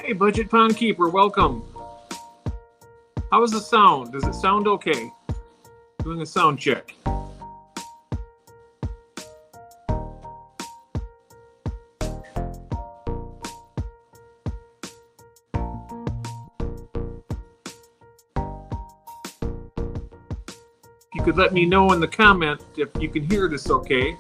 Hey, Budget Pond Keeper, welcome. How is the sound? Does it sound okay? Doing a sound check. You could let me know in the comment if you can hear this okay.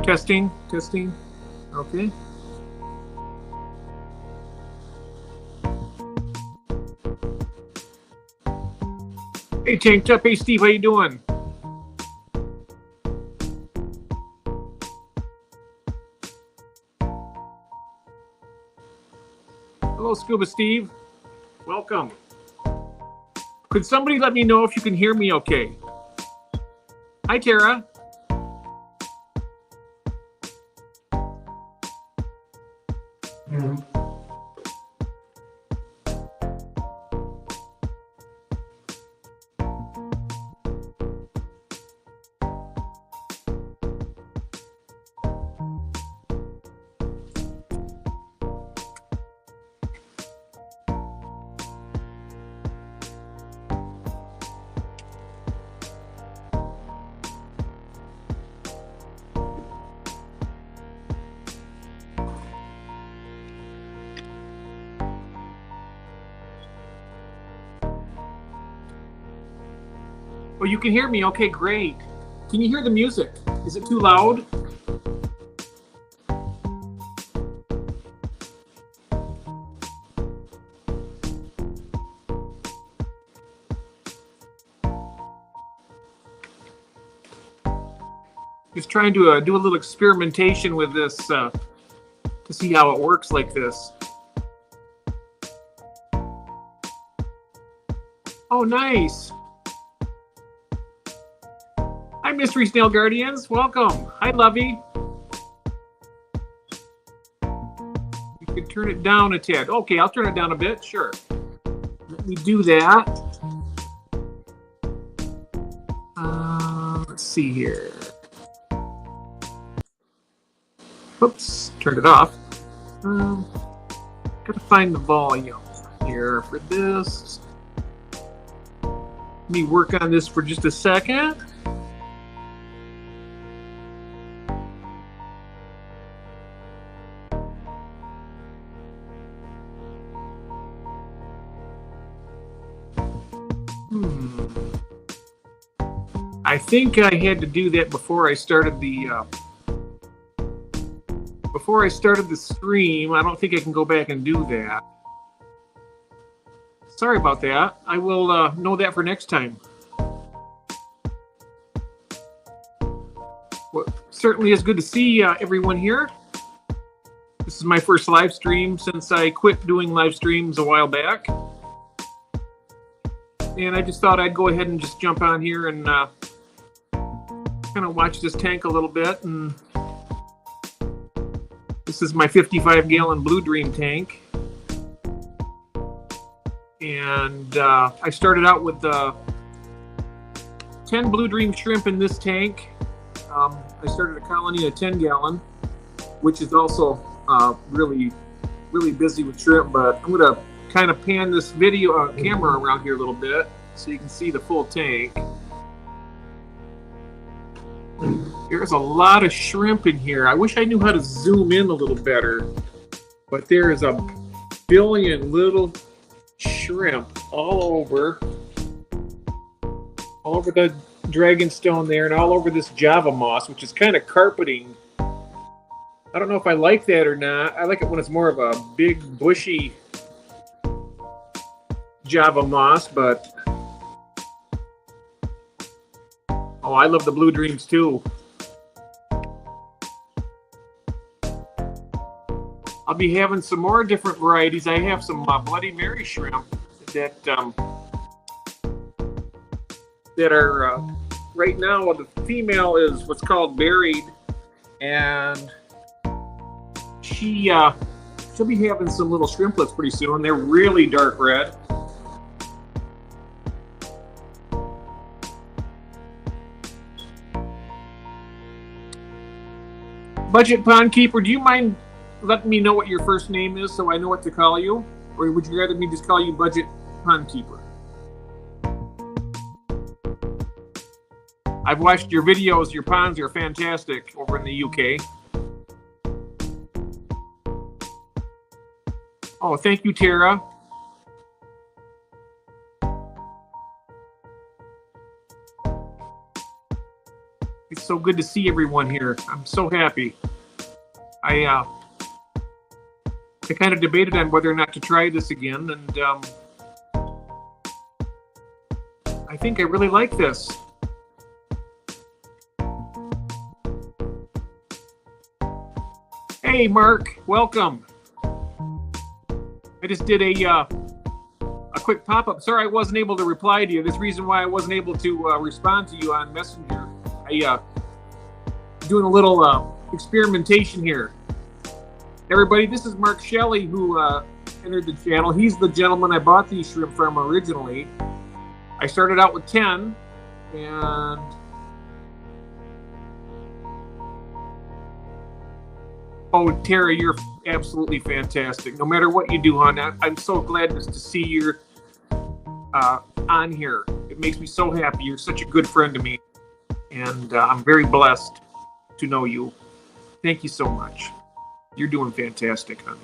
Testing, testing. Okay. Hey, Tanked Up. Hey, Steve, how you doing? Hello, Scuba Steve. Welcome. Could somebody let me know if you can hear me okay? Hi, Tara. Oh, you can hear me? Okay, great. Can you hear the music? Is it too loud? Just trying to do a little experimentation with this to see how it works like this. Oh, nice. Hi, Mystery Snail Guardians. Welcome. Hi, Lovey. You can turn it down a tad. Okay, I'll turn it down a bit. Sure. Let me do that. Let's see here. Oops, turned it off. Gotta find the volume here for this. Let me work on this for just a second. I think I had to do that before I started the stream. I don't think I can go back and do that. Sorry about that. I will know that for next time. Well, certainly is good to see everyone here. This is my first live stream since I quit doing live streams a while back. And I just thought I'd go ahead and just jump on here and kind of watch this tank a little bit. And this is my 55-gallon Blue Dream tank. And I started out with 10 Blue Dream shrimp in this tank. I started a colony of 10-gallon, which is also really busy with shrimp. But I'm going to kind of pan this video camera around here a little bit so you can see the full tank. There's a lot of shrimp in here. I wish I knew how to zoom in a little better, but there is a billion little shrimp all over the dragonstone there, and all over this Java moss, which is kind of carpeting. I don't know if I like that or not. I like it when it's more of a big bushy Java moss, but oh, I love the Blue Dreams too. I'll be having some more different varieties. I have some Bloody Mary shrimp that are right now. The female is what's called buried, and she'll be having some little shrimplets pretty soon. They're really dark red. Budget Pond Keeper, do you mind letting me know what your first name is so I know what to call you? Or would you rather me just call you Budget Pond Keeper? I've watched your videos. Your ponds are fantastic over in the UK. Oh, thank you, Tara. It's so good to see everyone here. I'm so happy. I kind of debated on whether or not to try this again, and I think I really like this. Hey, Mark, welcome. I just did a quick pop-up. Sorry I wasn't able to reply to you. This reason why I wasn't able to respond to you on Messenger. Doing a little experimentation here. Everybody, this is Mark Shelley who entered the channel. He's the gentleman I bought these shrimp from originally. I started out with 10, and oh, Tara, you're absolutely fantastic. No matter what you do, hon, I'm so glad just to see you're on here. It makes me so happy. You're such a good friend to me, and I'm very blessed to know you. Thank you so much. You're doing fantastic, honey.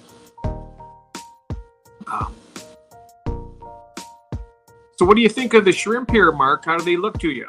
So what do you think of the shrimp here, Mark? How do they look to you?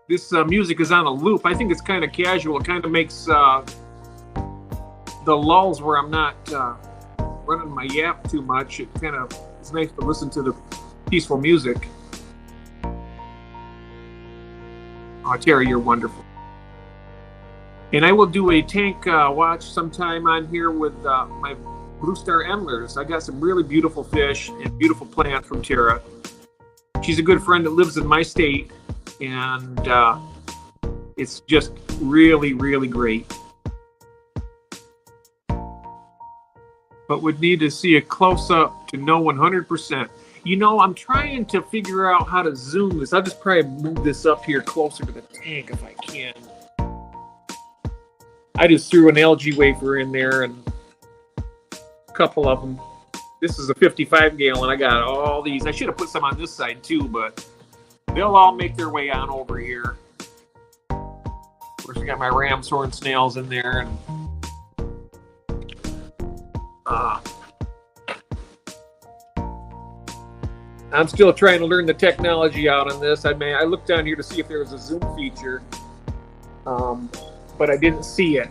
This music is on a loop. I think it's kind of casual. It kind of makes the lulls where I'm not running my yap too much. It kind of it's nice to listen to the peaceful music. Oh, Terry, you're wonderful. And I will do a tank watch sometime on here with my Blue Star Endlers. I got some really beautiful fish and beautiful plants from Tara. She's a good friend that lives in my state. And it's just really, really great. But would need to see a close-up to know 100%. You know, I'm trying to figure out how to zoom this. I'll just probably move this up here closer to the tank if I can. I just threw an algae wafer in there and a couple of them. This is a 55 gallon. I got all these. I should have put some on this side too, but they'll all make their way on over here. Of course, I got my ram's horn snails in there, and I'm still trying to learn the technology out on this. I looked down here to see if there was a zoom feature, but I didn't see it.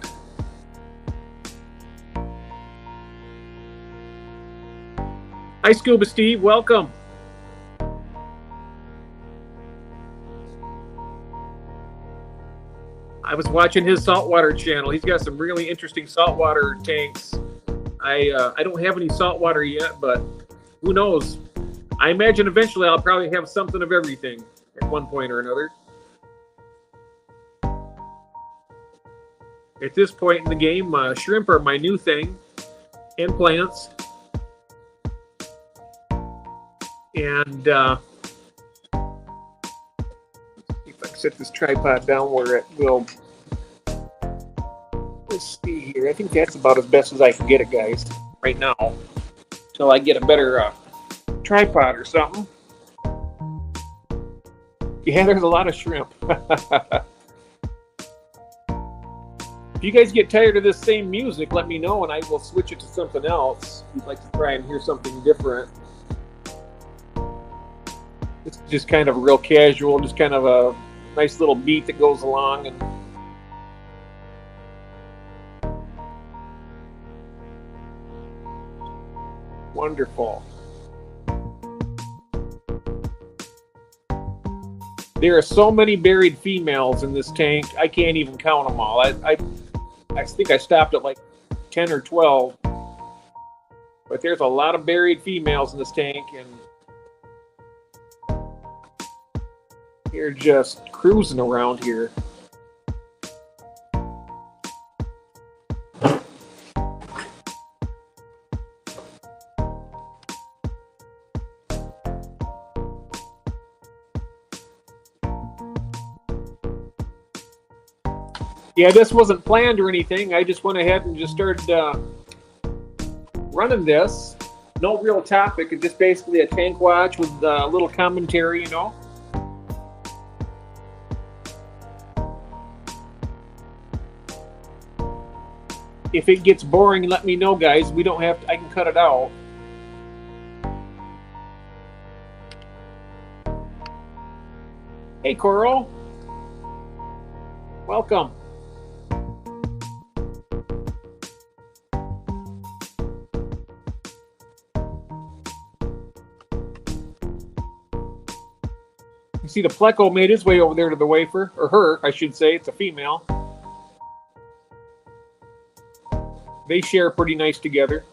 Hi, Scuba Steve. Welcome. I was watching his saltwater channel. He's got some really interesting saltwater tanks. I don't have any saltwater yet, but who knows? I imagine eventually I'll probably have something of everything at one point or another. At this point in the game, shrimp are my new thing, and plants. And if I can set this tripod down where it will. Let's see here. I think that's about as best as I can get it, guys, right now. Until I get a better tripod or something. Yeah, there's a lot of shrimp. If you guys get tired of this same music, let me know and I will switch it to something else. If you'd like to try and hear something different. It's just kind of real casual, just kind of a nice little beat that goes along. And wonderful. There are so many buried females in this tank. I can't even count them all. I think I stopped at like 10 or 12. But there's a lot of buried females in this tank, and they're just cruising around here. Yeah, this wasn't planned or anything. I just went ahead and just started running this. No real topic. It's just basically a tank watch with a little commentary, you know. If it gets boring, let me know, guys. We don't have to, I can cut it out. Hey, Coral. Welcome. You see the pleco made his way over there to the wafer, or her, I should say. It's a female. They share pretty nice together.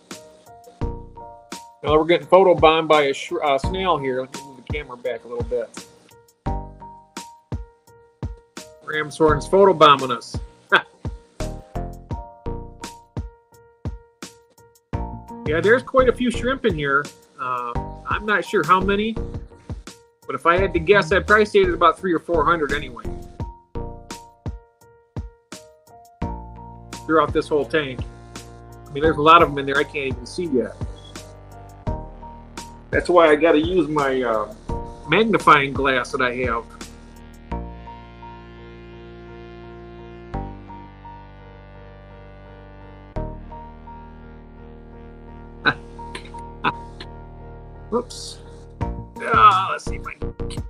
Now we're getting photobombed by a snail here. Let me move the camera back a little bit. Ramshorn's photobombing us. Yeah, there's quite a few shrimp in here. I'm not sure how many, but if I had to guess, I'd probably say it's about 300 or 400 anyway. Throughout this whole tank. I mean, there's a lot of them in there I can't even see yet. That's why I got to use my magnifying glass that I have. Whoops. Let's see if I can.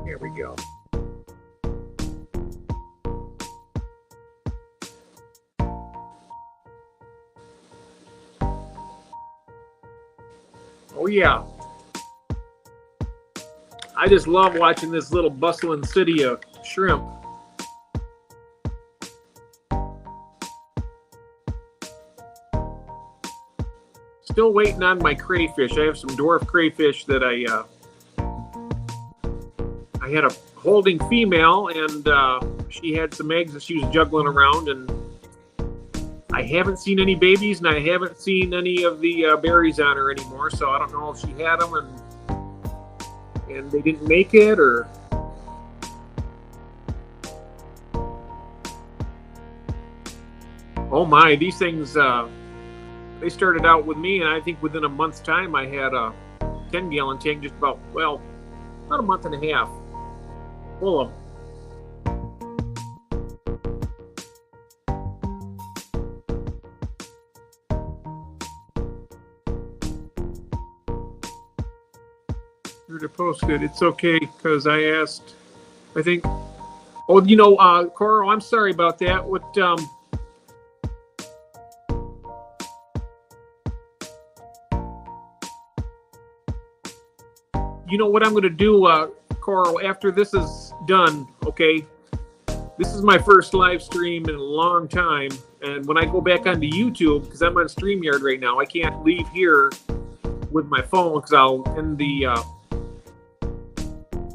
Here we go. Oh yeah. I just love watching this little bustling city of shrimp. Still waiting on my crayfish. I have some dwarf crayfish that I had a holding female, and she had some eggs that she was juggling around, and I haven't seen any babies, and I haven't seen any of the berries on her anymore, so I don't know if she had them and they didn't make it, or... Oh my, these things, they started out with me, and I think within a month's time I had a 10-gallon tank, just about a month and a half full of them. To post it. It's okay, because I asked, I think, oh, you know, Coral, I'm sorry about that. What, you know what I'm going to do, Coral, after this is done, okay? This is my first live stream in a long time, and when I go back onto YouTube, because I'm on StreamYard right now, I can't leave here with my phone, because I'll end the,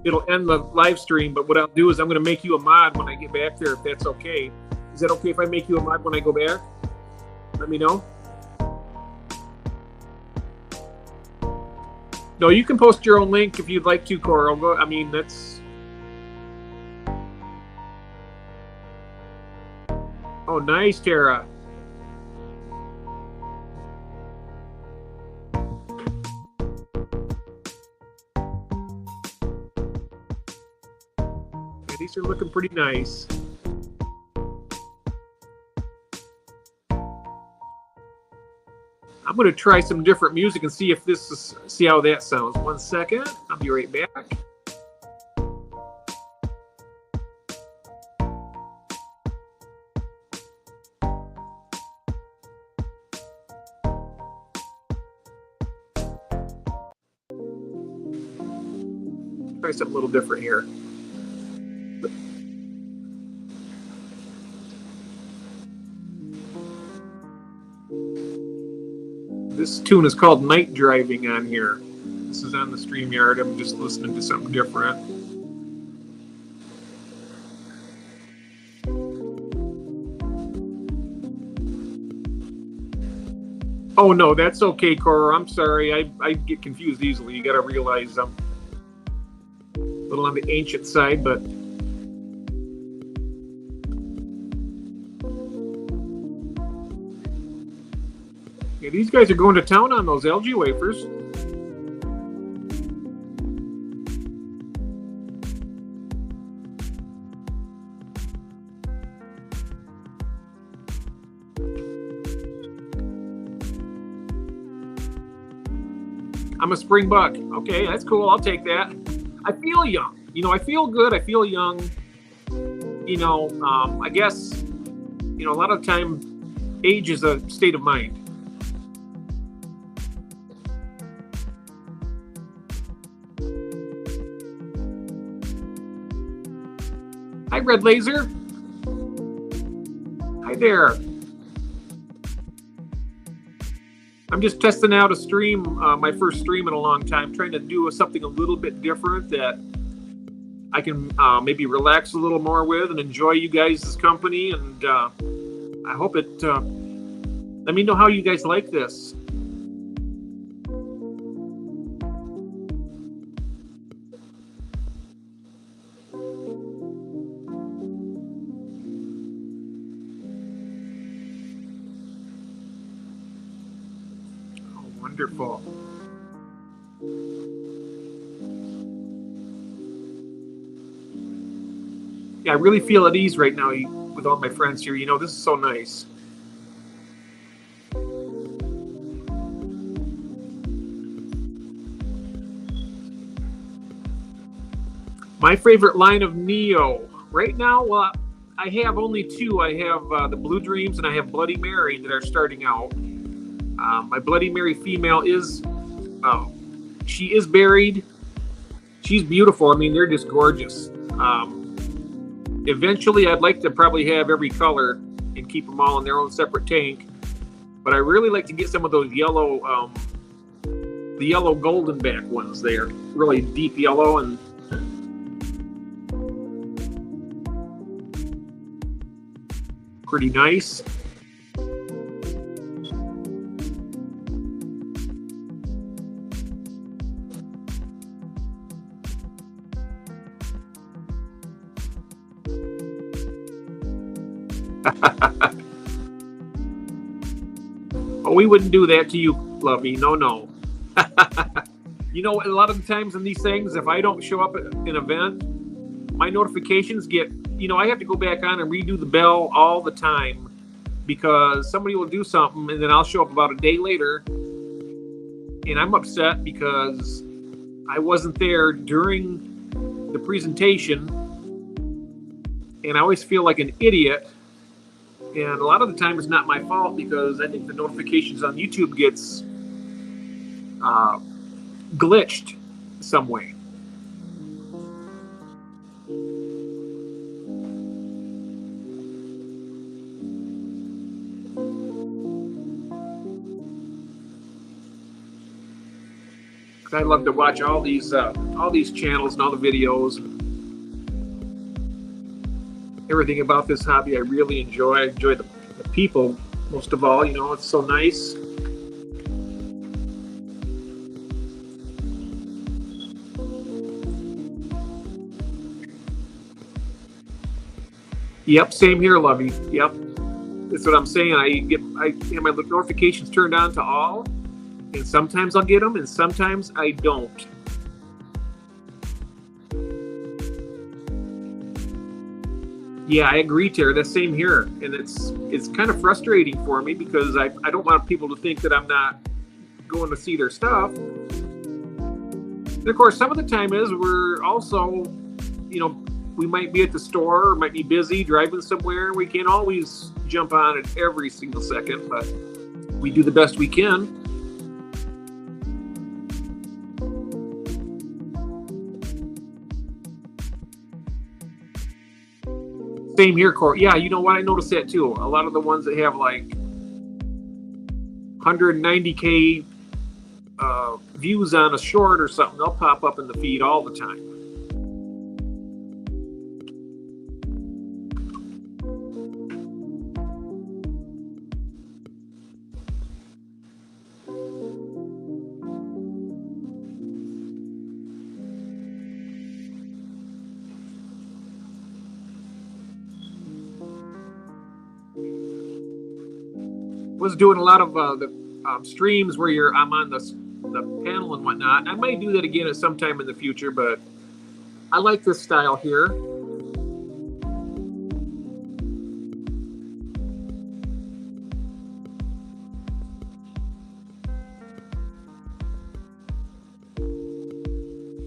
it'll end the live stream, but what I'll do is I'm going to make you a mod when I get back there, if that's okay. Is that okay if I make you a mod when I go back? Let me know. No, you can post your own link if you'd like to, Coral. Go, I mean, that's... Oh, nice, Tara. Yeah, these are looking pretty nice. I'm going to try some different music and see if this is, see how that sounds. 1 second. I'll be right back. Try something a little different here. This tune is called Night Driving on here. This is on the StreamYard. I'm just listening to something different. Oh no, that's okay, Cora. I'm sorry. I get confused easily. You got to realize I'm a little on the ancient side, but yeah, these guys are going to town on those algae wafers. I'm a spring buck. Okay, that's cool. I'll take that. I feel young. You know, I feel good. I feel young. You know, I guess, you know, a lot of time, age is a state of mind. Hi, Red Laser. Hi there. I'm just testing out a stream, my first stream in a long time, trying to do something a little bit different that I can maybe relax a little more with and enjoy you guys' company. And I hope it, let me know how you guys like this. Wonderful. Yeah, I really feel at ease right now with all my friends here. You know, this is so nice. My favorite line of Neo right now, well, I have only two. I have the Blue Dreams and I have Bloody Mary that are starting out. My Bloody Mary female is, she is buried. She's beautiful. I mean, they're just gorgeous. Eventually, I'd like to probably have every color and keep them all in their own separate tank. But I really like to get some of those yellow, the yellow golden back ones. They're really deep yellow and pretty nice. Oh, we wouldn't do that to you, Lovey. No, no. You know, a lot of the times in these things, if I don't show up at an event, my notifications get, you know, I have to go back on and redo the bell all the time because somebody will do something and then I'll show up about a day later and I'm upset because I wasn't there during the presentation and I always feel like an idiot. And a lot of the time it's not my fault because I think the notifications on YouTube gets glitched some way. I love to watch all these channels and all the videos and everything about this hobby. I really enjoy. I enjoy the people most of all. You know, it's so nice. Yep, same here, Lovey. Yep, that's what I'm saying. I have my notifications turned on to all. And sometimes I'll get them, and sometimes I don't. Yeah, I agree, Tara. That's same here, and it's kind of frustrating for me because I don't want people to think that I'm not going to see their stuff. And of course, some of the time is we're also, you know, we might be at the store, or might be busy driving somewhere. We can't always jump on it every single second, but we do the best we can. Same here, Corey. Yeah, you know what? I noticed that too. A lot of the ones that have like 190K views on a short or something, they'll pop up in the feed all the time. Was doing a lot of the streams where I'm on the panel and whatnot. I might do that again at some time in the future, but I like this style here.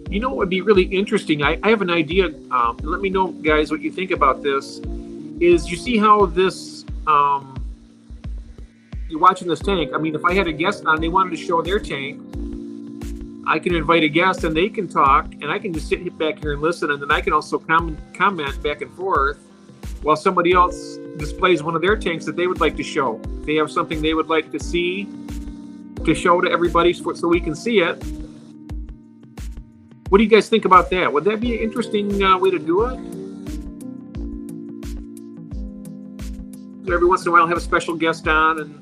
You know what would be really interesting? I have an idea. Let me know, guys, what you think about this. Is you see how this you're watching this tank. I mean, if I had a guest on, they wanted to show their tank, I can invite a guest and they can talk, and I can just sit back here and listen, and then I can also comment back and forth while somebody else displays one of their tanks that they would like to show. If they have something they would like to see to show to everybody so we can see it. What do you guys think about that? Would that be an interesting way to do it? So every once in a while, I'll have a special guest on, and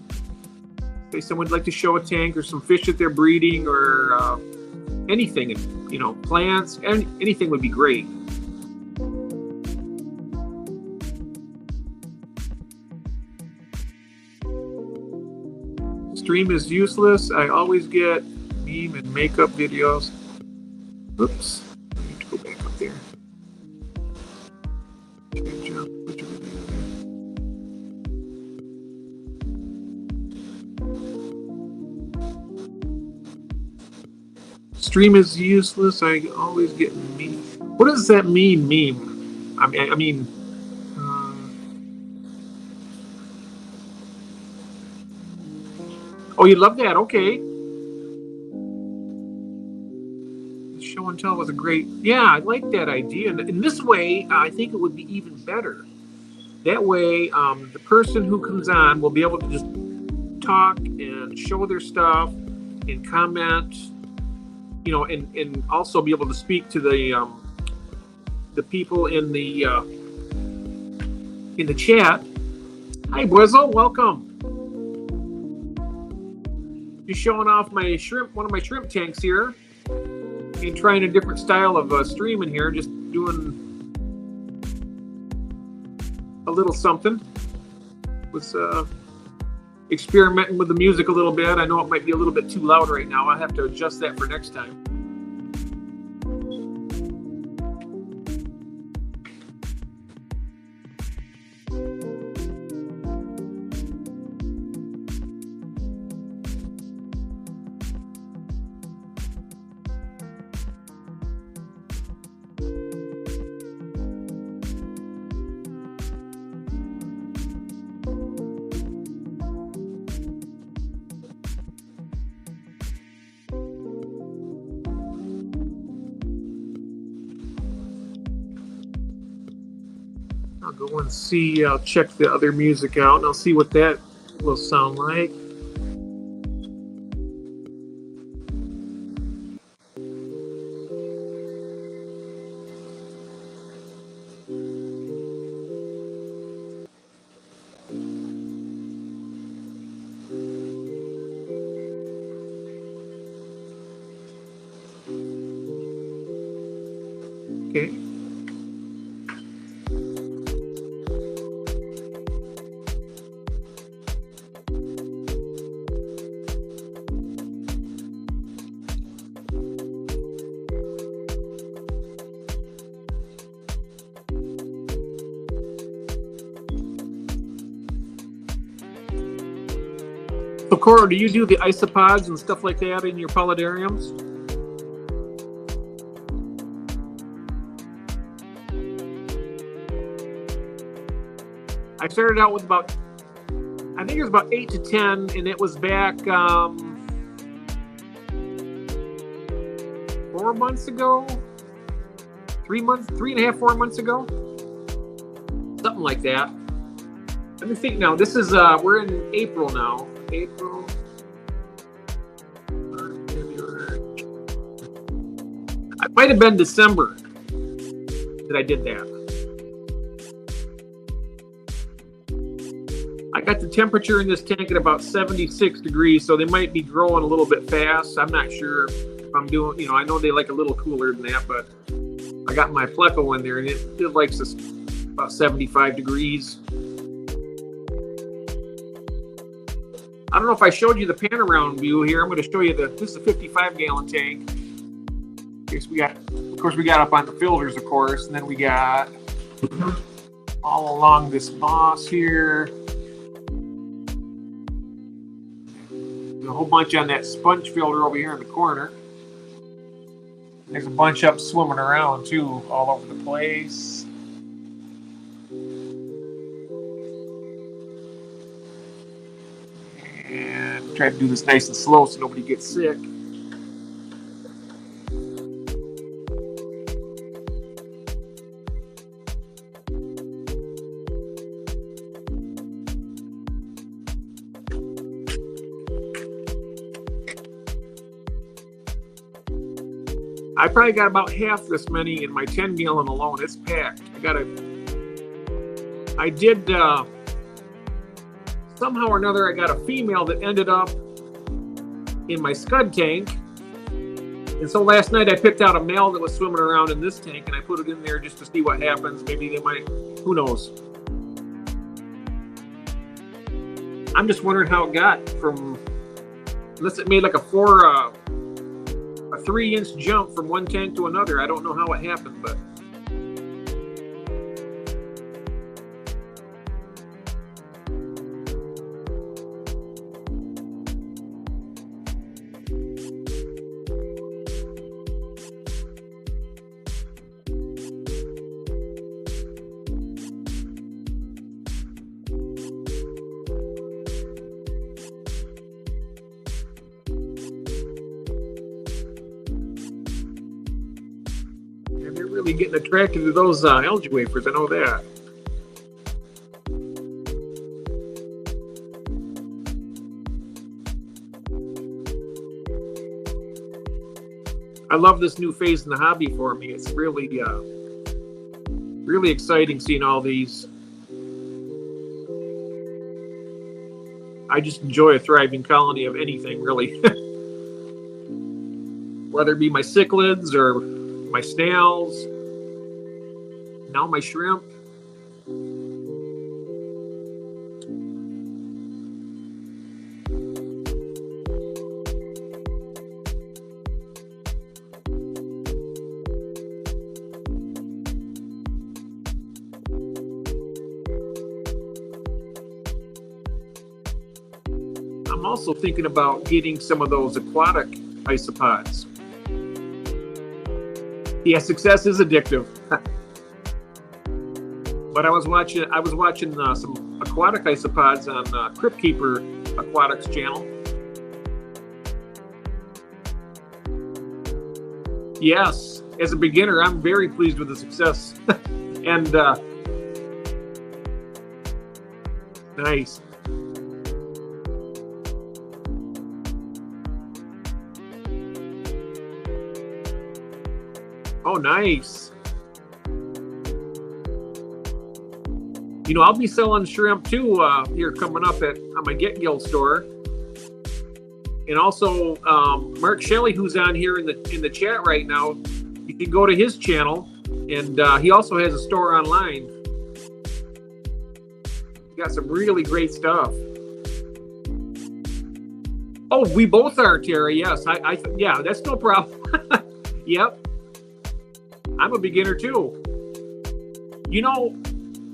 say someone would like to show a tank or some fish that they're breeding or anything, you know, plants, anything would be great. Stream is useless. I always get meme and makeup videos. Oops, I need to go back up there. Stream is useless. I always get meme. What does that mean, meme? I mean, oh, you love that? Okay. Show and tell was a great. Yeah, I like that idea. And in this way, I think it would be even better. That way, the person who comes on will be able to just talk and show their stuff and comment. You know, and also be able to speak to the people in the chat. Hi, Bwizzle, welcome. Just showing off my shrimp, one of my shrimp tanks here, and trying a different style of streaming here. Just doing a little something. Was experimenting with the music a little bit. I know it might be a little bit too loud right now. I'll have to adjust that for next time. I'll go and see, I'll check the other music out and I'll see what that will sound like. Okay. So, Cora, do you do the isopods and stuff like that in your paludariums? I started out with about, I think it was about 8 to 10, and it was back 4 months ago, 3 months, 3.5, 4 months ago. something like that. Let me think now. This is we're in April now. April. It might have been December that I did that. I got the temperature in this tank at about 76 degrees, so they might be growing a little bit fast. I'm not sure if I'm doing, you know, I know they like a little cooler than that, but I got my pleco in there and it likes us about 75 degrees. I don't know if I showed you the pan around view here. I'm going to show you this is a 55-gallon tank. Of course, we got up on the filters, of course, and then we got all along this moss here. There's a whole bunch on that sponge filter over here in the corner. There's a bunch up swimming around too, all over the place. And try to do this nice and slow so nobody gets sick. I probably got about half this many in my 10-gallon alone. It's packed. I did somehow or another, I got a female that ended up in my scud tank. And so last night I picked out a male that was swimming around in this tank and I put it in there just to see what happens. Maybe they might, who knows? I'm just wondering how it got from, unless it made like a 3-inch jump from one tank to another. I don't know how it happened, but they're really getting attracted to those algae wafers. I know that. I love this new phase in the hobby for me. It's really, really exciting seeing all these. I just enjoy a thriving colony of anything, really. Whether it be my cichlids or my snails, now my shrimp. I'm also thinking about getting some of those aquatic isopods. Yeah, success is addictive. But I was watching some aquatic isopods on Crypt Keeper Aquatics channel. Yes, as a beginner, I'm very pleased with the success. And nice. Oh, nice. You know, I'll be selling shrimp too here coming up on my Get Gill store. And also, Mark Shelley, who's on here in the chat right now, you can go to his channel, and he also has a store online. He got some really great stuff. Oh, we both are, Terry. Yes, yeah, that's no problem. Yep. I'm a beginner too. You know,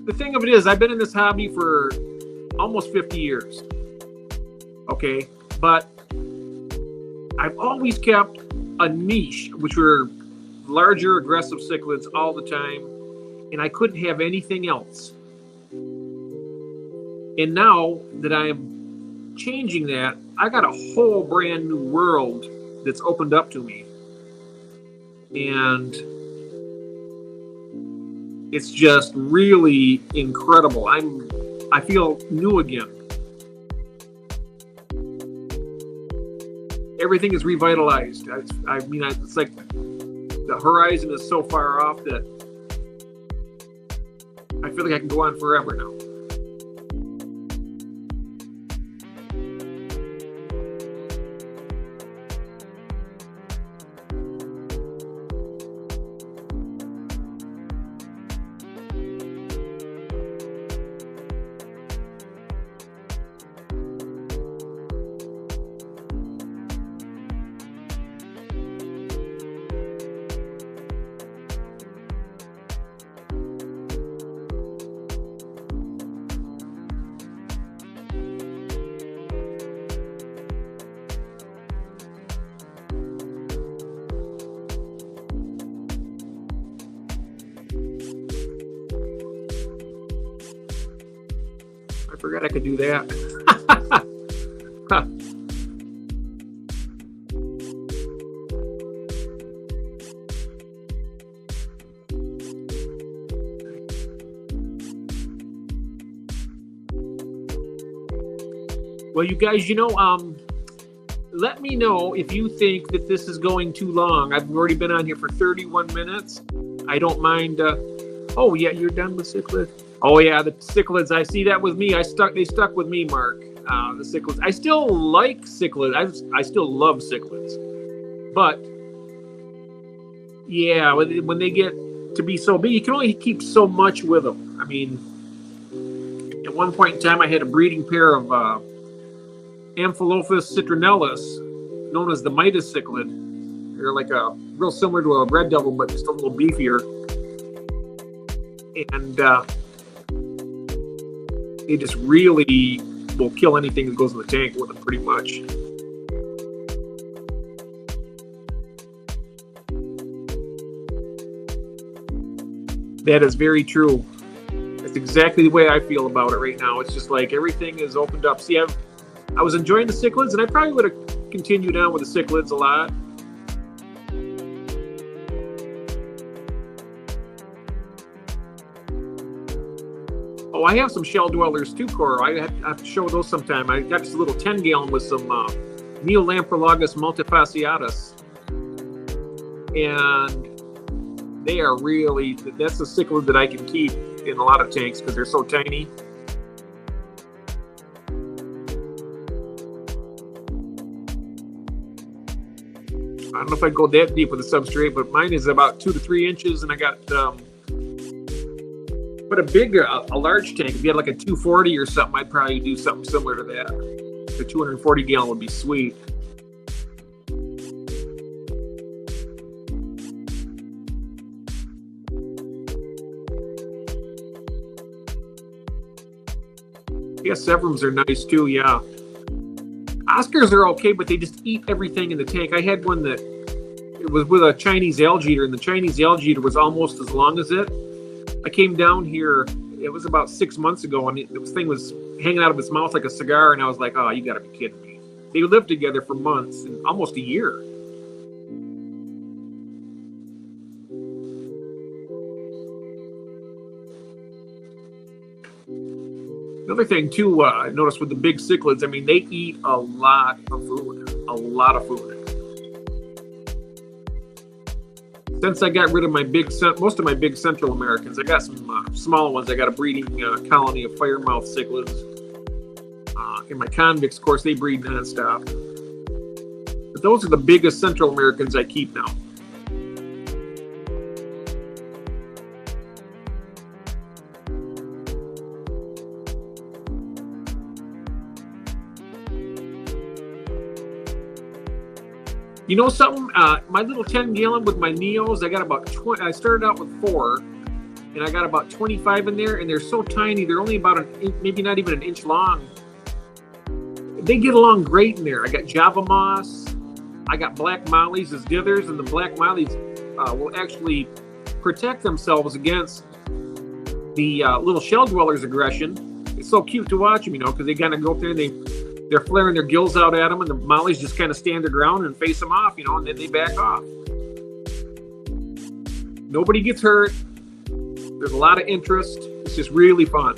the thing of it is, I've been in this hobby for almost 50 years. Okay, but I've always kept a niche, which were larger, aggressive cichlids all the time, and I couldn't have anything else. And now that I'm changing that, I got a whole brand new world that's opened up to me. And It's just really incredible. I feel new again. Everything is revitalized. I mean, it's like the horizon is so far off that I feel like I can go on forever now. I forgot I could do that. Well, you guys, let me know if you think that this is going too long. I've already been on here for 31 minutes. I don't mind. Oh, yeah, you're done with cichlids? Oh, yeah, the cichlids. I see that with me. They stuck with me, Mark. The cichlids. I still like cichlids. I still love cichlids. But, yeah, when they get to be so big, you can only keep so much with them. I mean, at one point in time, I had a breeding pair of Amphilophus citronellus, known as the Midas cichlid. They're like real similar to a red devil, but just a little beefier. And they just really will kill anything that goes in the tank with them, pretty much. That is very true. That's exactly the way I feel about it right now. It's just like everything is opened up. See, I was enjoying the cichlids, and I probably would have continued on with the cichlids a lot. Oh, I have some shell dwellers too, Cora. I have to show those sometime. I got just a little 10-gallon with some Neolamprologus multifasciatus. And they are really, that's a cichlid that I can keep in a lot of tanks because they're so tiny. I don't know if I'd go that deep with the substrate, but mine is about 2 to 3 inches, and I got but a large tank. If you had like a 240 or something, I'd probably do something similar to that. The 240 gallon would be sweet. Yeah, Severums are nice too, yeah. Oscars are okay, but they just eat everything in the tank. I had one that it was with a Chinese algae eater, and the Chinese algae eater was almost as long as it. I came down here, it was about 6 months ago, and this thing was hanging out of its mouth like a cigar, and I was like, oh, you gotta be kidding me. They lived together for months, and almost a year. Another thing too, I noticed with the big cichlids, I mean, they eat a lot of food. Since I got rid of most of my big Central Americans, I got some small ones. I got a breeding colony of firemouth cichlids. And my convicts, of course, they breed nonstop. But those are the biggest Central Americans I keep now. You know something? My little 10-gallon with my Neos, I got about 20. I started out with 4, and I got about 25 in there, and they're so tiny. They're only about maybe not even an inch long. They get along great in there. I got Java moss. I got black mollies as dithers, and the black mollies will actually protect themselves against the little shell dwellers' aggression. It's so cute to watch them, because they kind of go up there and they're flaring their gills out at them, and the mollies just kind of stand their ground and face them off, and then they back off. Nobody gets hurt. There's a lot of interest. It's just really fun.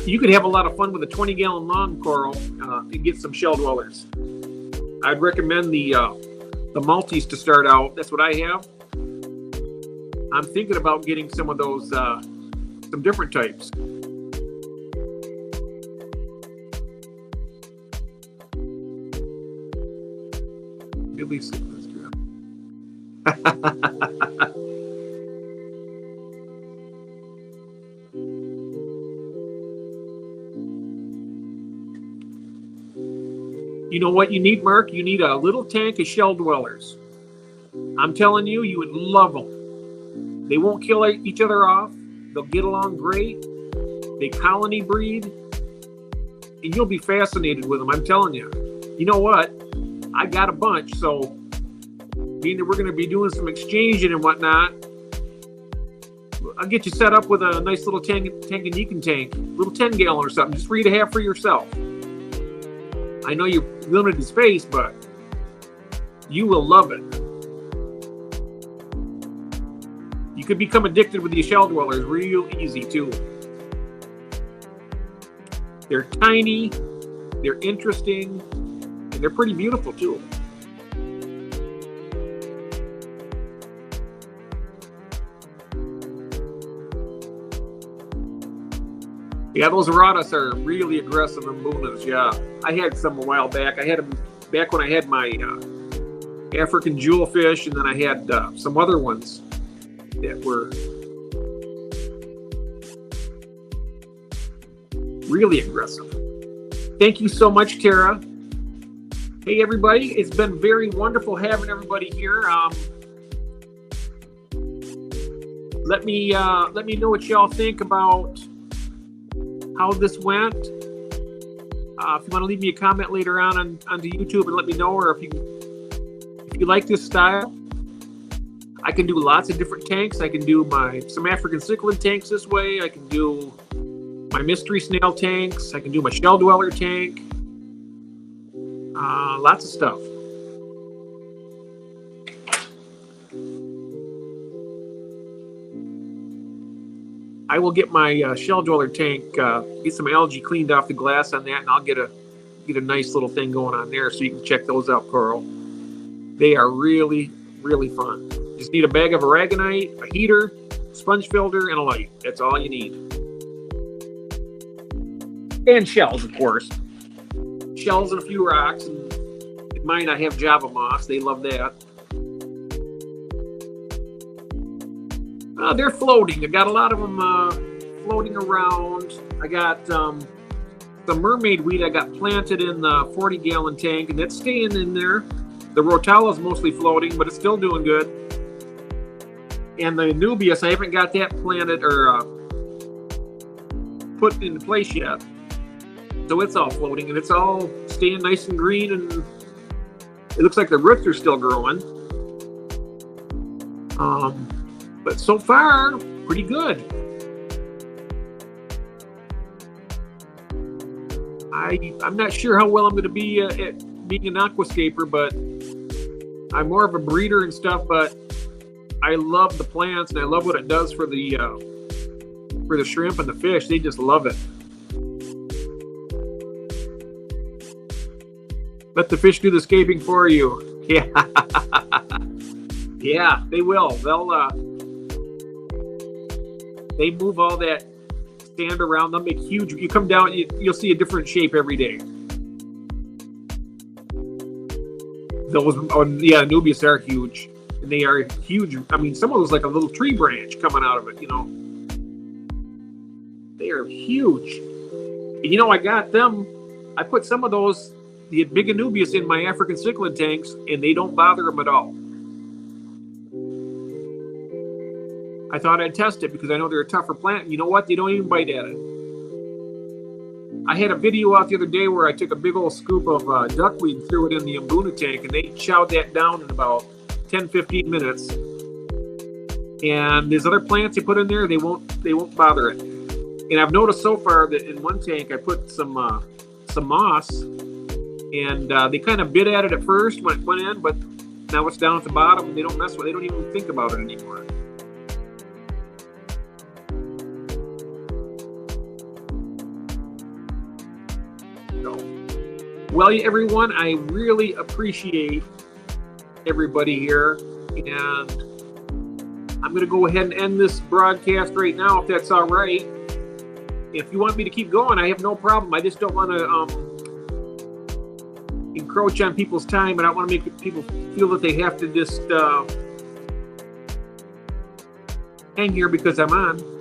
You could have a lot of fun with a 20-gallon lawn, Coral, and get some shell dwellers. I'd recommend the multis to start out. That's what I have. I'm thinking about getting some of those, some different types. Really You know what you need, Mark? You need a little tank of shell dwellers. I'm telling you, you would love them. They won't kill each other off. They'll get along great. They colony breed. And you'll be fascinated with them, I'm telling you. You know what? I got a bunch, so being that we're going to be doing some exchanging and whatnot, I'll get you set up with a nice little Tanganyika tank, little 10-gallon or something, just for you to have for yourself. I know you're limited in space, but you will love it. You could become addicted with these shell dwellers real easy, too. They're tiny, they're interesting, and they're pretty beautiful, too. Yeah, those Aradas are really aggressive Mbunas, yeah. I had some a while back. I had them back when I had my African jewelfish, and then I had some other ones that were really aggressive. Thank you so much, Tara. Hey, everybody. It's been very wonderful having everybody here. Let me know what y'all think about how this went. If you want to leave me a comment later onto YouTube and let me know, or if you like this style, I can do lots of different tanks. I can do some African cichlid tanks this way. I can do my mystery snail tanks. I can do my shell dweller tank. Lots of stuff. I will get my shell dweller tank, get some algae cleaned off the glass on that, and I'll get a nice little thing going on there, so you can check those out, Coral. They are really, really fun. Just need a bag of aragonite, a heater, sponge filter, and a light. That's all you need. And shells, of course. Shells and a few rocks. And in mine, I have Java moss. They love that. They're floating. I got a lot of them floating around. I got some mermaid weed I got planted in the 40-gallon tank, and it's staying in there. The Rotella is mostly floating, but it's still doing good. And the Anubias, I haven't got that planted or put into place yet. So it's all floating, and it's all staying nice and green, and it looks like the roots are still growing. But so far, pretty good. I'm not sure how well I'm going to be at being an aquascaper, but I'm more of a breeder and stuff. But I love the plants, and I love what it does for the shrimp and the fish. They just love it. Let the fish do the scaping for you. Yeah, yeah, they will. They move all that sand around. They'll make huge. You come down, you'll see a different shape every day. Those, Anubias are huge, and they are huge. I mean, some of those like a little tree branch coming out of it. You know, they are huge. And I got them. I put some of those, the big Anubias, in my African cichlid tanks, and they don't bother them at all. I thought I'd test it because I know they're a tougher plant. And you know what? They don't even bite at it. I had a video out the other day where I took a big old scoop of duckweed and threw it in the Mbuna tank, and they chowed that down in about 10-15 minutes. And there's other plants they put in there, they won't bother it. And I've noticed so far that in one tank I put some moss, and they kind of bit at it at first when it went in, but now it's down at the bottom, and they don't mess with it. They don't even think about it anymore. So, well, everyone, I really appreciate everybody here, and I'm going to go ahead and end this broadcast right now, if that's all right. If you want me to keep going, I have no problem. I just don't want to encroach on people's time, and I don't want to make people feel that they have to just hang here because I'm on.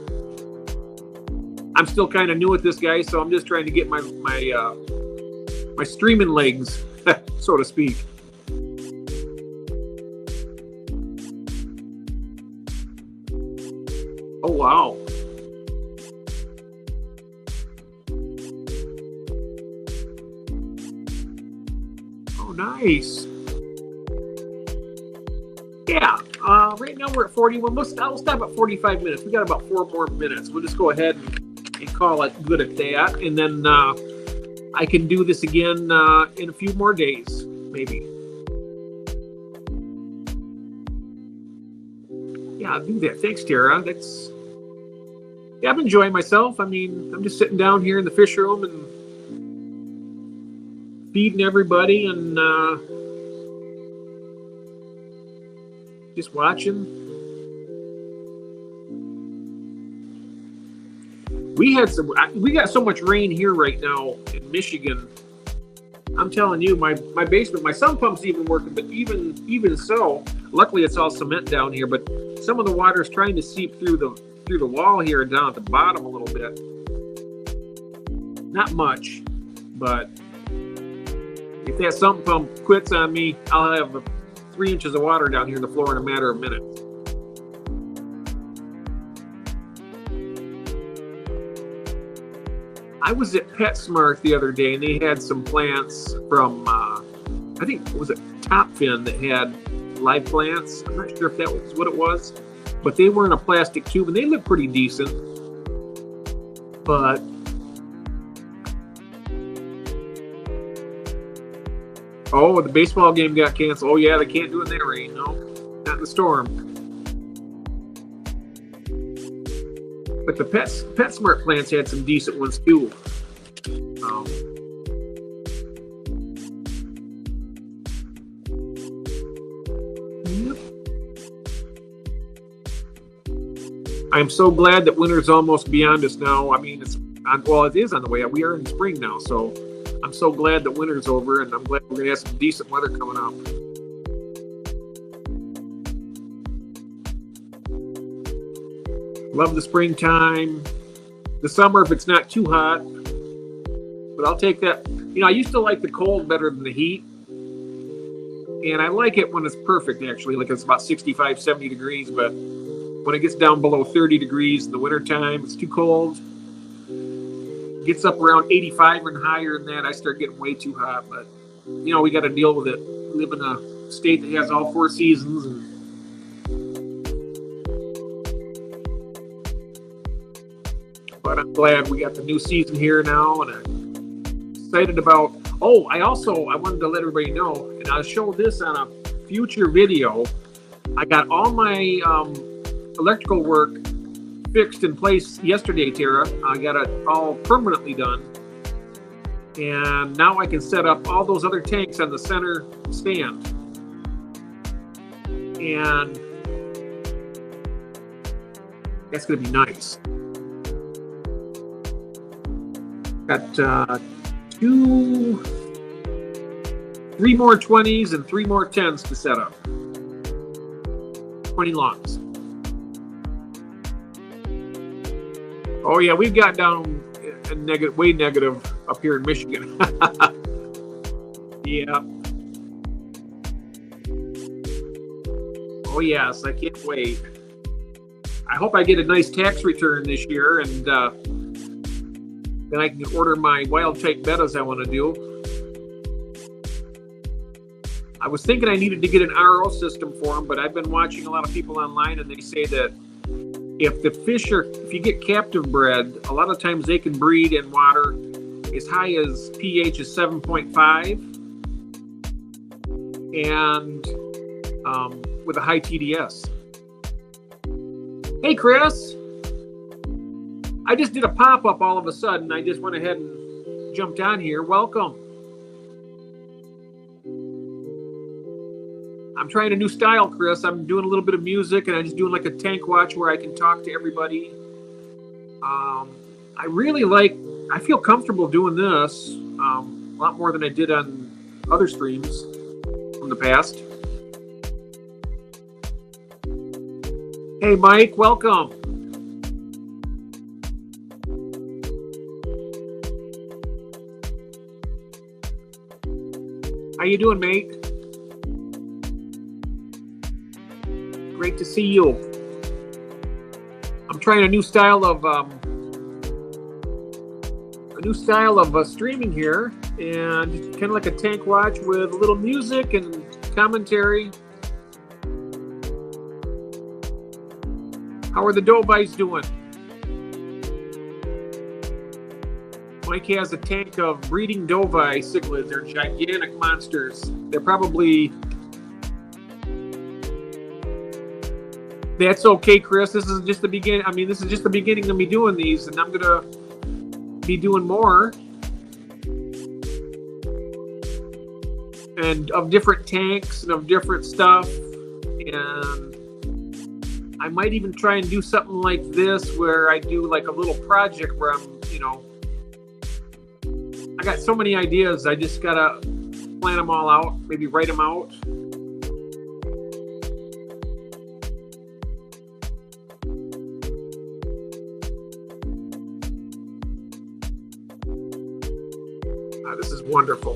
I'm still kind of new at this, guys, so I'm just trying to get my streaming legs, so to speak. Oh, wow. Oh, nice. Yeah, right now we're at 41. I'll stop at 45 minutes. We got about 4 more minutes. We'll just go ahead and call it good at that. And then I can do this again in a few more days, maybe. Yeah, I'll do that. Thanks, Tara. Yeah, I'm enjoying myself. I mean, I'm just sitting down here in the fish room and feeding everybody and just watching. We got so much rain here right now in Michigan. I'm telling you, my basement, my sump pump's even working, but even so, luckily it's all cement down here, but some of the water is trying to seep through the wall here and down at the bottom a little bit. Not much, but if that sump pump quits on me, I'll have 3 inches of water down here in the floor in a matter of minutes. I was at PetSmart the other day, and they had some plants from, I think, was it Top Fin that had live plants? I'm not sure if that was what it was, but they were in a plastic tube, and they look pretty decent. But oh, the baseball game got canceled. Oh, yeah, they can't do it in the rain. No, not in the storm. But the PetSmart plants had some decent ones, too. Yep. I'm so glad that winter's almost beyond us now. I mean, it is on the way. We are in spring now, so I'm so glad that winter's over, and I'm glad we're going to have some decent weather coming up. Love the springtime. The summer, if it's not too hot. But I'll take that. You know, I used to like the cold better than the heat. And I like it when it's perfect, actually. Like it's about 65, 70 degrees. But when it gets down below 30 degrees in the wintertime, it's too cold. It gets up around 85 and higher than that, I start getting way too hot. But, you know, we got to deal with it. We live in a state that has all 4 seasons. And but I'm glad we got the new season here now, and I'm excited about. Oh, I wanted to let everybody know, and I'll show this on a future video. I got all my electrical work fixed in place yesterday, Tara. I got it all permanently done, and now I can set up all those other tanks on the center stand, and that's going to be nice. Got 3 more 20s and 3 more 10s to set up. 20 longs. Oh yeah, we've got down way negative up here in Michigan. Yeah. Oh yes, I can't wait. I hope I get a nice tax return this year, and then I can order my wild type bettas I want to do. I was thinking I needed to get an RO system for them, but I've been watching a lot of people online, and they say that if you get captive bred, a lot of times they can breed in water as high as pH is 7.5 and with a high TDS. Hey, Chris. I just did a pop-up all of a sudden. I just went ahead and jumped on here. Welcome. I'm trying a new style, Chris. I'm doing a little bit of music, and I'm just doing like a tank watch where I can talk to everybody. I feel comfortable doing this a lot more than I did on other streams from the past. Hey, Mike, welcome. How you doing, mate? Great to see you. I'm trying a new style of streaming here, and it's kind of like a tank watch with a little music and commentary. How are the Dovites doing? Mike has a tank of breeding Dovi cichlids. They're gigantic monsters. They're probably... That's okay, Chris. This is just the beginning. I mean, this is just the beginning of me doing these, and I'm gonna be doing more, and of different tanks and of different stuff. And I might even try and do something like this, where I do like a little project where I'm, I got so many ideas. I just gotta plan them all out. Maybe write them out. This is wonderful.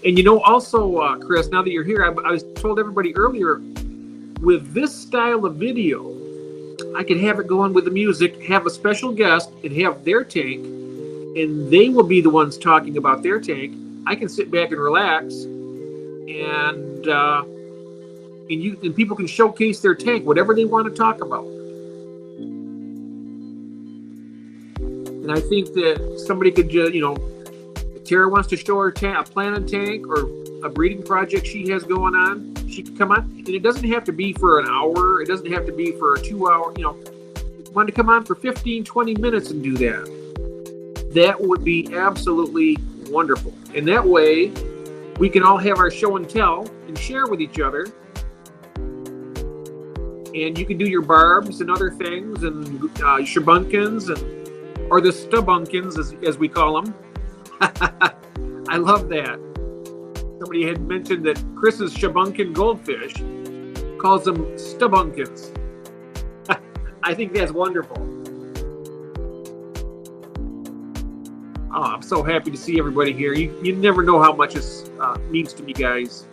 And also, Chris, now that you're here, I was told everybody earlier, with this style of video, I could have it go on with the music, have a special guest, and have their tank, and they will be the ones talking about their tank. I can sit back and relax, and people can showcase their tank, whatever they want to talk about. And I think that somebody could just, Tara wants to show her a planted tank or a breeding project she has going on, she can come on. And it doesn't have to be for an hour. It doesn't have to be for 2 hours. If you want to come on for 15, 20 minutes and do that, that would be absolutely wonderful. And that way, we can all have our show and tell and share with each other. And you can do your barbs and other things, and shabunkins, or the stubunkins, as we call them. I love that. Somebody had mentioned that Chris's shabunkin goldfish calls them stubunkins. I think that's wonderful. Oh, I'm so happy to see everybody here. You never know how much this means to me, guys.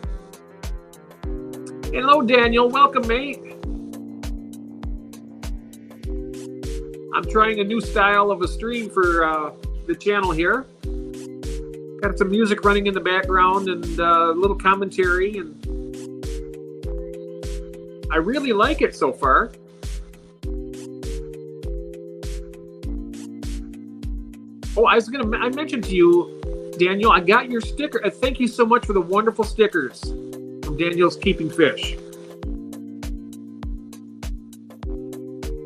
Hello, Daniel. Welcome, mate. I'm trying a new style of a stream for the channel here. Got some music running in the background and a little commentary, and I really like it so far. Oh, I mentioned to you, Daniel, I got your sticker. Thank you so much for the wonderful stickers from Daniel's Keeping Fish.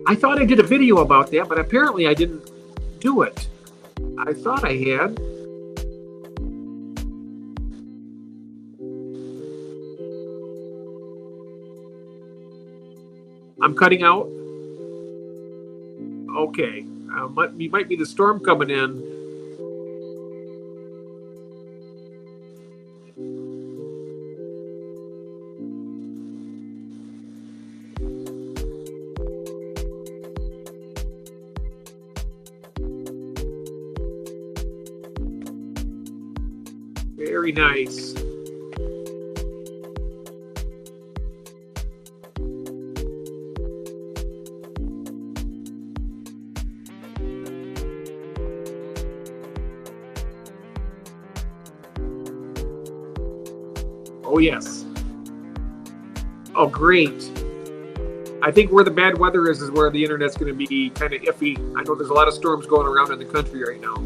I thought I did a video about that, but apparently I didn't do it. I thought I had. I'm cutting out. Okay, might be the storm coming in. Very nice. Oh, yes. Oh, great. I think where the bad weather is where the internet's going to be kind of iffy. I know there's a lot of storms going around in the country right now.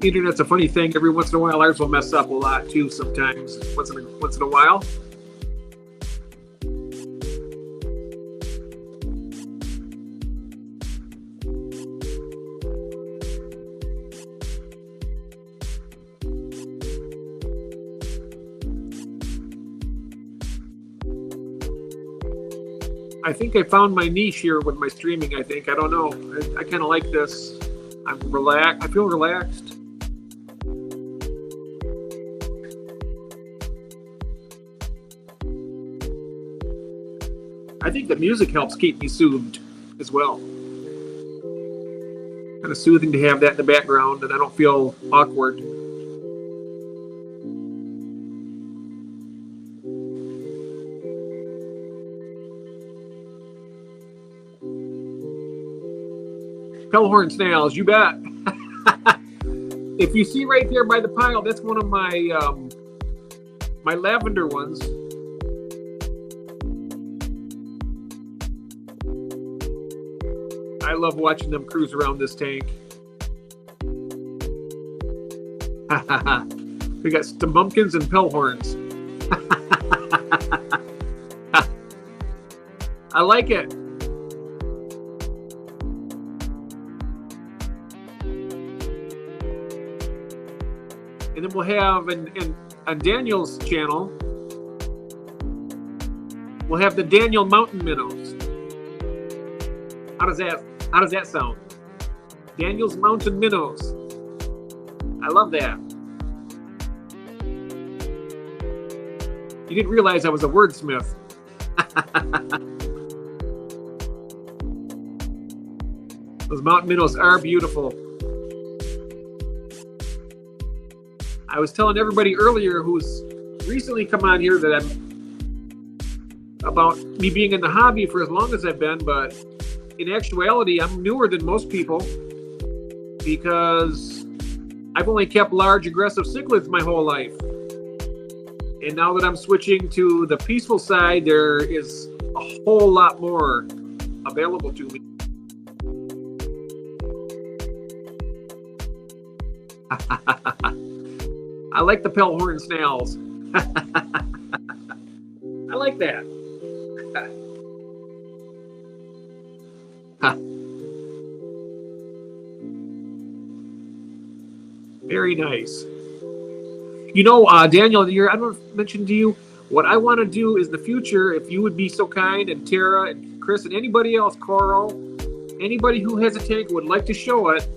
Internet's a funny thing. Every once in a while, ours will mess up a lot too. Sometimes, once in a while. I think I found my niche here with my streaming. I don't know. I kind of like this. I'm relaxed. I feel relaxed. I think the music helps keep me soothed as well. Kind of soothing to have that in the background, and I don't feel awkward. Pellhorn snails, you bet. If you see right there by the pile, that's one of my my lavender ones. I love watching them cruise around this tank. We got some bumpkins and pellhorns. I like it. And then we'll have on Daniel's channel, we'll have the Daniel Mountain Minnows. How does that sound? Daniel's Mountain Minnows. I love that. You didn't realize I was a wordsmith. Those mountain minnows are beautiful. I was telling everybody earlier who's recently come on here that about me being in the hobby for as long as I've been, but in actuality, I'm newer than most people because I've only kept large aggressive cichlids my whole life. And now that I'm switching to the peaceful side, there is a whole lot more available to me. I like the pellhorn snails. I like that. Very nice. You know, Daniel, I don't mention to you, what I want to do is in the future, if you would be so kind, and Tara and Chris and anybody else, Coral, anybody who has a tank would like to show it,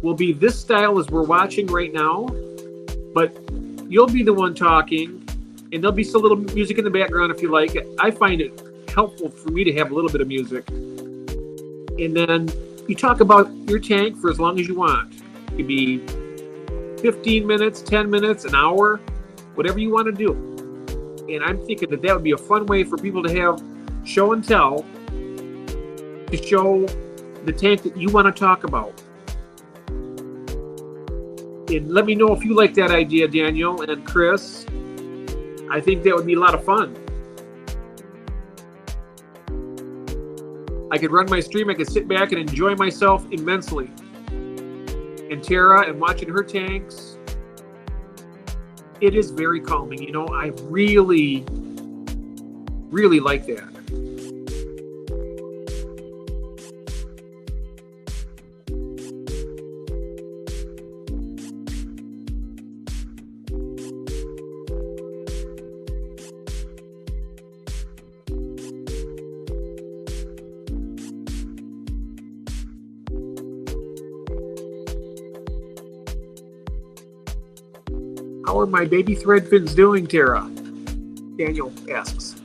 will be this style as we're watching right now. But you'll be the one talking, and there'll be some little music in the background if you like it. I find it helpful for me to have a little bit of music. And then you talk about your tank for as long as you want. It could be 15 minutes, 10 minutes, an hour, whatever you want to do. And I'm thinking that would be a fun way for people to have show and tell, to show the tank that you want to talk about. And let me know if you like that idea, Daniel and Chris. I think that would be a lot of fun. I could run my stream, I could sit back and enjoy myself immensely. And Tara and watching her tanks, it is very calming. You know, I really, really like that. How are my baby threadfins doing, Tara? Daniel asks.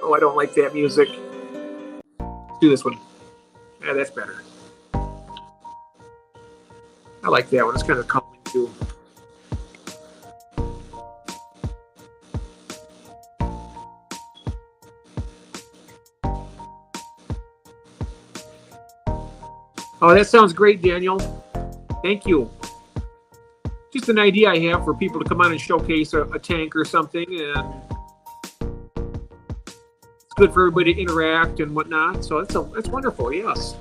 Oh, I don't like that music. Let's do this one. Yeah, that's better. I like that one. It's kind of calming too. Oh, that sounds great, Daniel. Thank you. Just an idea I have for people to come on and showcase a tank or something, and it's good for everybody to interact and whatnot. So that's wonderful. Yes.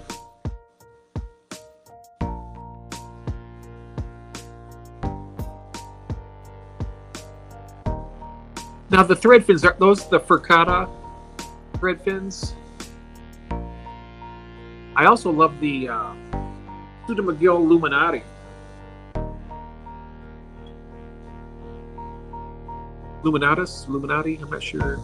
Now the thread fins, are those the Furcata thread fins? I also love the Pseudomagil Luminati. Illuminati, I'm not sure.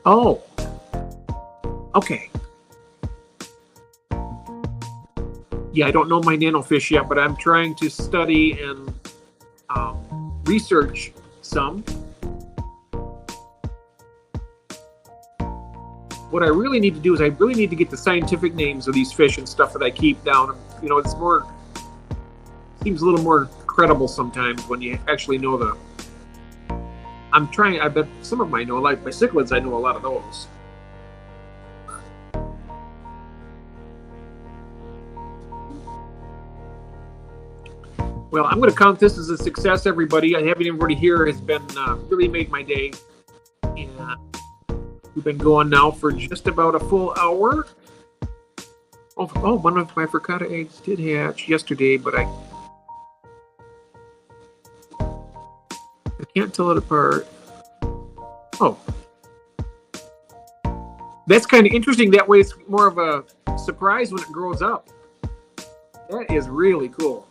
Oh, okay. Yeah, I don't know my nanofish yet, but I'm trying to study and research some. What I really need to do is I really need to get the scientific names of these fish and stuff that I keep down. You know, it's more, seems a little more credible sometimes when you actually know the. I'm trying, I bet some of them I know, like my cichlids, I know a lot of those. Well, I'm going to count this as a success, everybody. Having everybody here has been really made my day. And we've been going now for just about a full hour. Oh, one of my Furcata eggs did hatch yesterday, but I can't tell it apart. Oh. That's kind of interesting. That way it's more of a surprise when it grows up. That is really cool.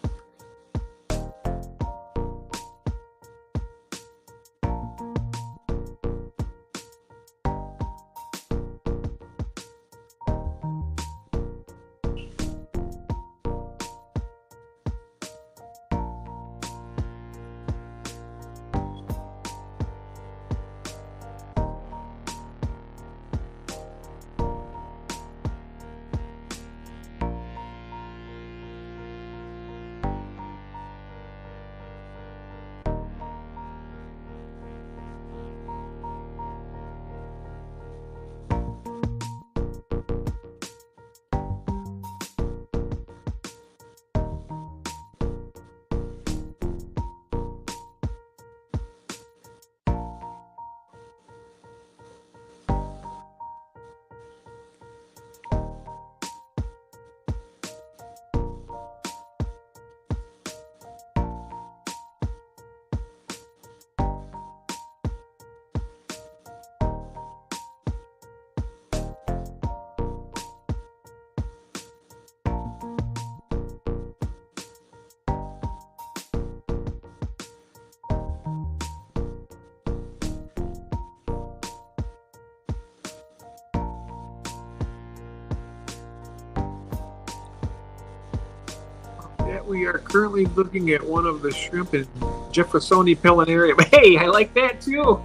We are currently looking at one of the shrimp in Jeffersoni Pellinarium. Hey, I like that too.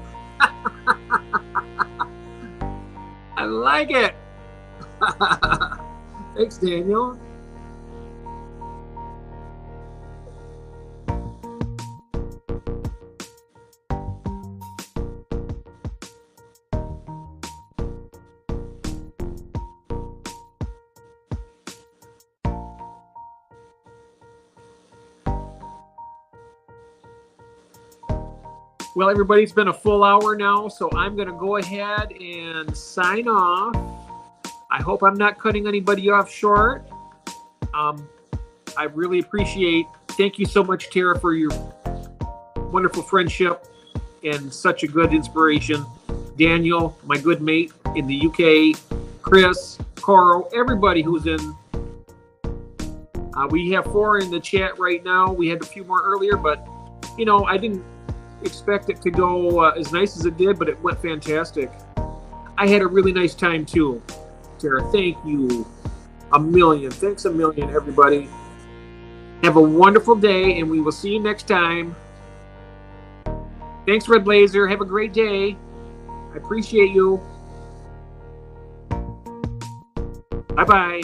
I like it. Thanks, Daniel. Well, everybody, it's been a full hour now, so I'm going to go ahead and sign off. I hope I'm not cutting anybody off short. I really appreciate, thank you so much, Tara, for your wonderful friendship and such a good inspiration. Daniel, my good mate in the UK, Chris, Coro, everybody who's in We have 4 in the chat right now. We had a few more earlier, but you know, I didn't expect it to go as nice as it did, but it went fantastic. I had a really nice time too. Tara, thank you a million. Thanks a million, everybody. Have a wonderful day, and we will see you next time. Thanks, Red Blazer. Have a great day. I appreciate you. Bye-bye.